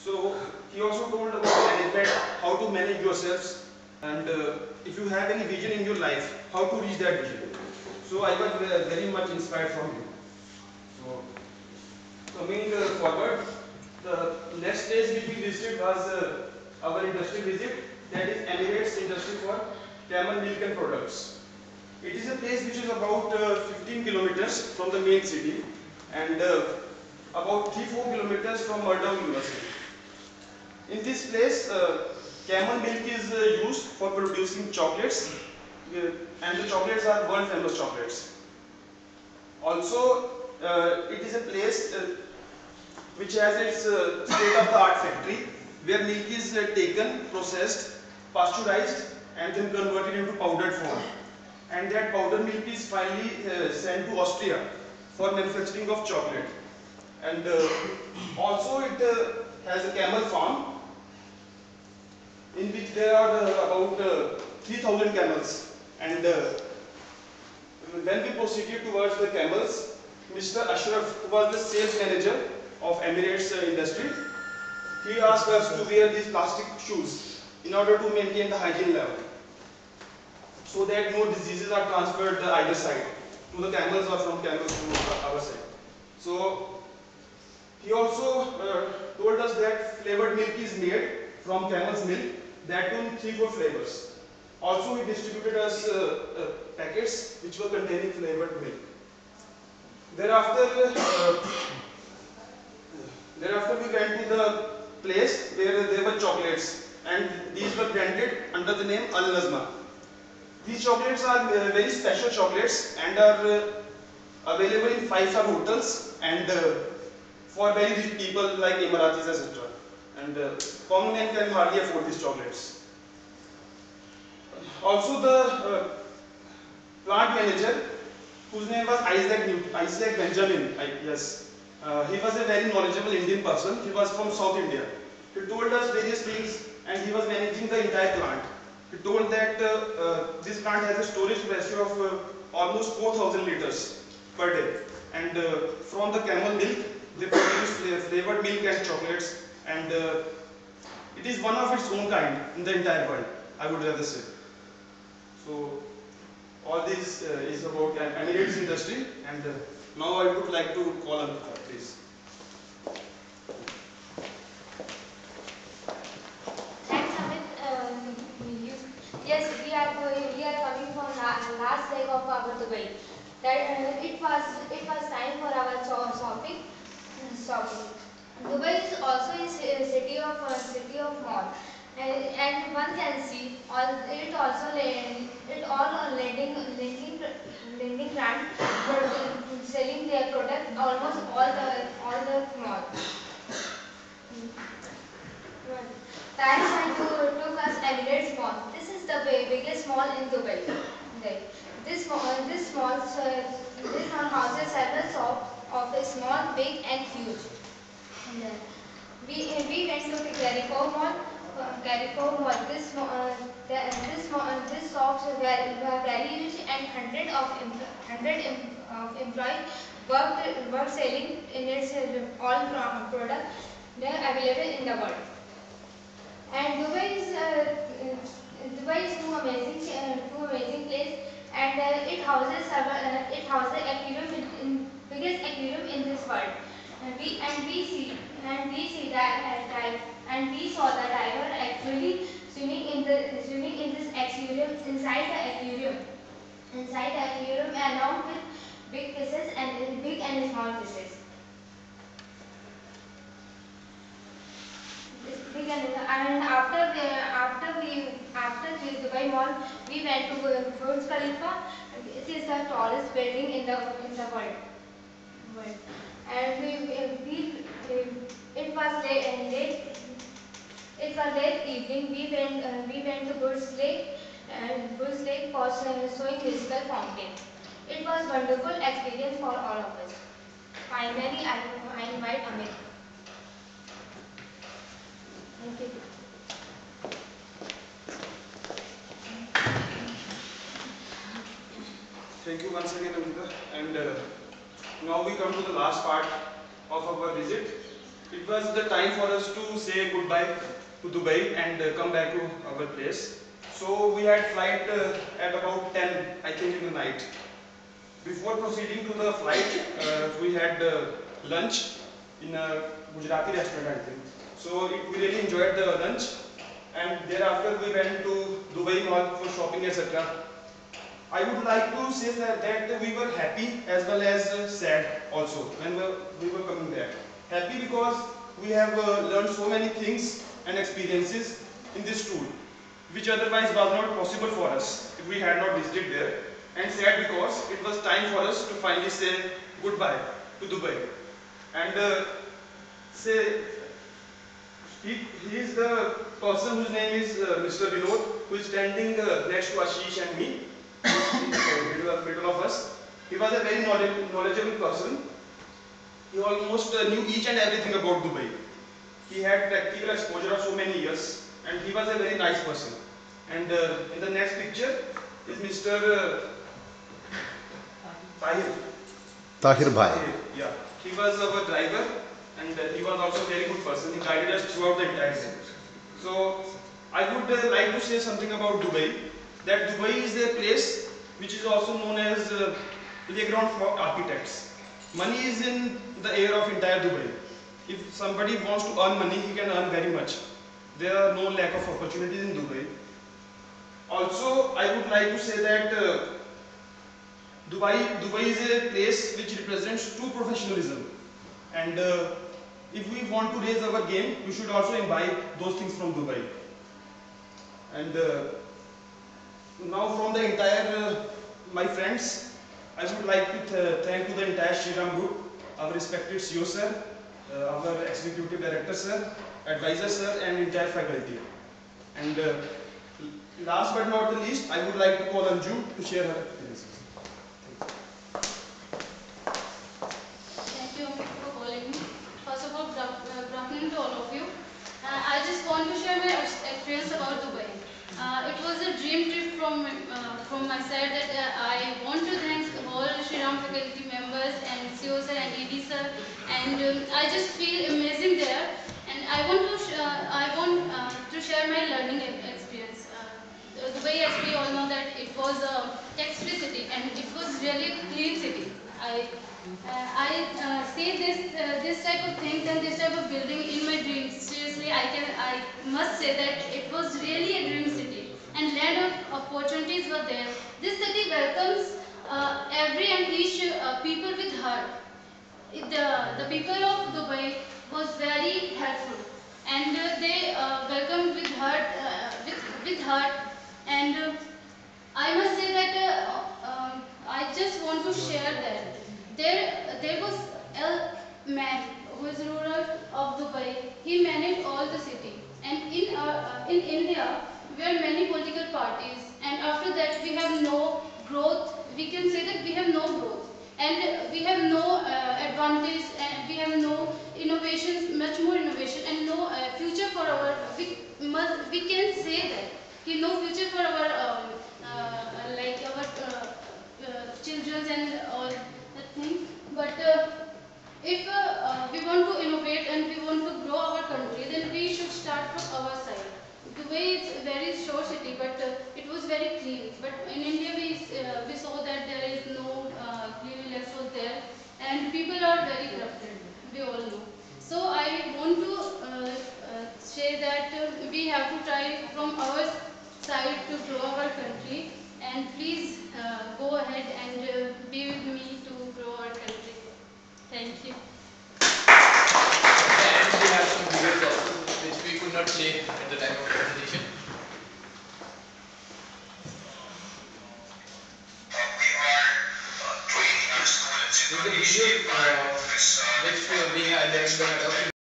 So he also told about management, how to manage yourselves, and if you have any vision in your life, how to reach that vision. So I was very much inspired from him. So coming forward, the next stage which we visited was our industry visit, that is Emirates Industry for Camel Milk and Products. It is a place which is about 15 kilometers from the main city and about 3-4 kilometers from Murdoch University. In this place, camel milk is used for producing chocolates, and the chocolates are world famous chocolates. Also, it is a place which has its state-of-the-art factory where milk is taken, processed, pasteurized, and then converted into powdered form. And that powdered milk is finally sent to Austria for manufacturing of chocolate. And also it has a camel farm in which there are about 3,000 camels. And when we proceeded towards the camels, Mr. Ashraf, who was the sales manager of Emirates Industry, he asked us to wear these plastic shoes in order to maintain the hygiene level, so that no diseases are transferred either side, to the camels or from camels to our side. So he also told us that flavored milk is made from camel's milk, that too in 3-4 flavors. Also he distributed us packets which were containing flavored milk. Thereafter we went to the place where there were chocolates, and these were branded under the name Al Nazma. These chocolates are very special chocolates and are available in 5-star hotels and for very rich people like Emiratis, etc. And common man can hardly afford these chocolates. Also the plant manager, whose name was Isaac Benjamin, he was a very knowledgeable Indian person. He was from South India. He told us various things and he was managing the entire plant. He told that this plant has a storage capacity of almost 4,000 liters per day. And from the camel milk, they produce flavored milk and chocolates, and it is one of its own kind in the entire world, I would rather say. So all this is about Emirates Industry, and now I would like to call on please. Thanks, Amit. Yes, we are coming from last leg of our Dubai. That it was time for our shopping. Dubai is also a city of mall, and one can see all lending brand selling their product almost all the mall. Thanks took us Emirates Mall. This is the biggest mall in Dubai. Right. This mall houses several shops of a small, big, and huge. And then we went to the Carico Mall. This shops were very huge, and of employees worked selling in its all products they are available in the world. And Dubai is too amazing place, and it houses biggest aquarium in this world. We saw the tiger actually swimming in this aquarium inside the aquarium along with big fishes and big and small fishes. And after the Dubai Mall, we went to Burj Khalifa. It is the tallest building in the world. And it was late evening. We went to Burj Lake, and Burj Lake was showing musical fountain. It was wonderful experience for all of us. Finally, I invite Amit. Thank you. Thank you once again, Amrita. And now we come to the last part of our visit. It was the time for us to say goodbye to Dubai and come back to our place. So we had flight at about 10, I think, in the night. Before proceeding to the flight, we had lunch in a Gujarati restaurant, I think. So we really enjoyed the lunch, and thereafter we went to Dubai Mall for shopping, etc. I would like to say that we were happy as well as sad also when we were coming there. Happy because we have learned so many things and experiences in this tour, which otherwise was not possible for us if we had not visited there. And sad because it was time for us to finally say goodbye to Dubai. And say, he is the person whose name is Mr. Vinod, who is standing next to Ashish and me, middle of us. He was a very knowledgeable person. He almost knew each and everything about Dubai. He had practical exposure of so many years, and he was a very nice person. And in the next picture is Mr. Tahir. Tahir Bhai. Yeah, he was our driver, and he was also a very good person. He guided us throughout the entire trip. So I would like to say something about Dubai. That Dubai is a place which is also known as playground for architects. Money is in the air of entire Dubai. If somebody wants to earn money, he can earn very much. There are no lack of opportunities in Dubai. Also, I would like to say that Dubai is a place which represents true professionalism. And if we want to raise our game, we should also imbibe those things from Dubai. And now from the entire my friends, I would like to thank to the entire Shriram group, our respected CEO sir, our executive director sir, advisor sir, and entire faculty. And last but not the least, I would like to call Anju to share her experiences. Thank you for calling me. First of all, good afternoon to all of you. I just want to share my experience about Dubai. It was a dream trip from my side that I want to thank all Shriram faculty members and CEO sir and ED sir, and I just feel amazing there. And I want to share my learning experience. Dubai, as we all know, that it was a tax-free city and it was really a clean city. I see this type of things and this type of building in my dreams. Seriously, I must say that it was really a dream city and land of opportunities were there. This city welcomes every and each people with heart. The people of Dubai was very helpful and they welcomed with heart, with heart, and I must say that I just want to share that there was a man who is ruler of Dubai. He managed all the city, and in India we are many political parties, and after that we have no growth. We can say that we have no growth, and we have no advantage, and we have no innovations, much more innovation, and no future for our. We can say that no future for our like our children and all that thing. But if we want to innovate and we want to grow our country, then we should start from our side. Dubai is a very short city, but it was very clean. But in India, we saw that there is no cleanliness was there, and people are very corrupted. We all know. So I want to say that we have to try from our side to grow our country, and please go ahead and be with me to grow our country. Thank you. And we have some videos also which we could not play at the time of presentation. This is the video which we had